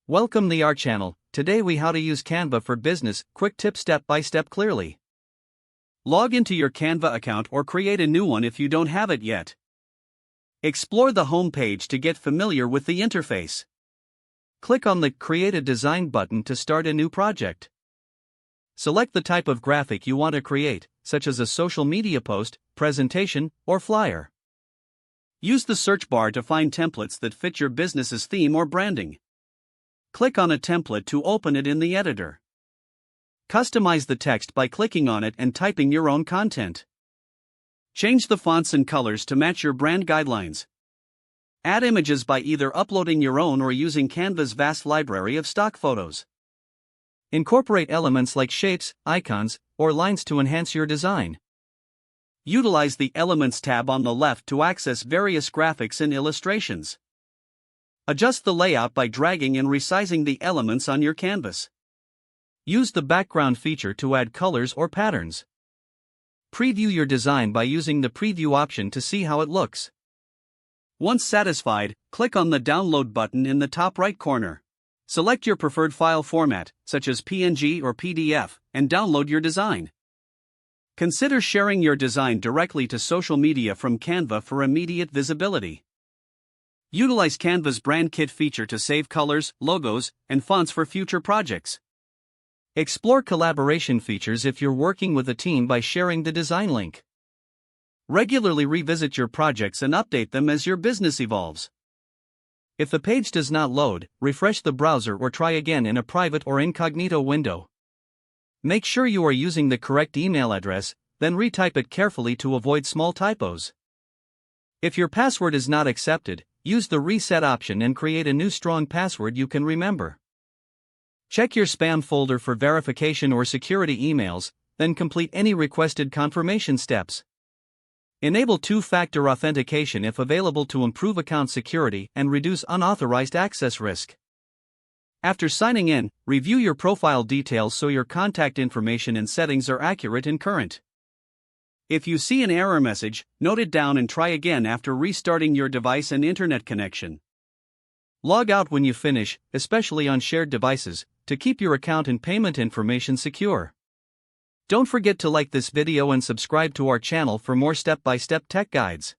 Welcome to our channel. Today we how to use Canva for business, quick tip step by step clearly. Log into your Canva account or create a new one if you don't have it yet. Explore the home page to get familiar with the interface. Click on the Create a Design button to start a new project. Select the type of graphic you want to create, such as a social media post, presentation, or flyer. Use the search bar to find templates that fit your business's theme or branding. Click on a template to open it in the editor. Customize the text by clicking on it and typing your own content. Change the fonts and colors to match your brand guidelines. Add images by either uploading your own or using Canva's vast library of stock photos. Incorporate elements like shapes, icons, or lines to enhance your design. Utilize the Elements tab on the left to access various graphics and illustrations. Adjust the layout by dragging and resizing the elements on your canvas. Use the background feature to add colors or patterns. Preview your design by using the preview option to see how it looks. Once satisfied, click on the download button in the top right corner. Select your preferred file format, such as PNG or PDF, and download your design. Consider sharing your design directly to social media from Canva for immediate visibility. Utilize Canva's Brand Kit feature to save colors, logos, and fonts for future projects. Explore collaboration features if you're working with a team by sharing the design link. Regularly revisit your projects and update them as your business evolves. If the page does not load, refresh the browser or try again in a private or incognito window. Make sure you are using the correct email address, then retype it carefully to avoid small typos. If your password is not accepted, use the reset option and create a new strong password you can remember. Check your spam folder for verification or security emails, then complete any requested confirmation steps. Enable two-factor authentication if available to improve account security and reduce unauthorized access risk. After signing in, review your profile details so your contact information and settings are accurate and current. If you see an error message, note it down and try again after restarting your device and internet connection. Log out when you finish, especially on shared devices, to keep your account and payment information secure. Don't forget to like this video and subscribe to our channel for more step-by-step tech guides.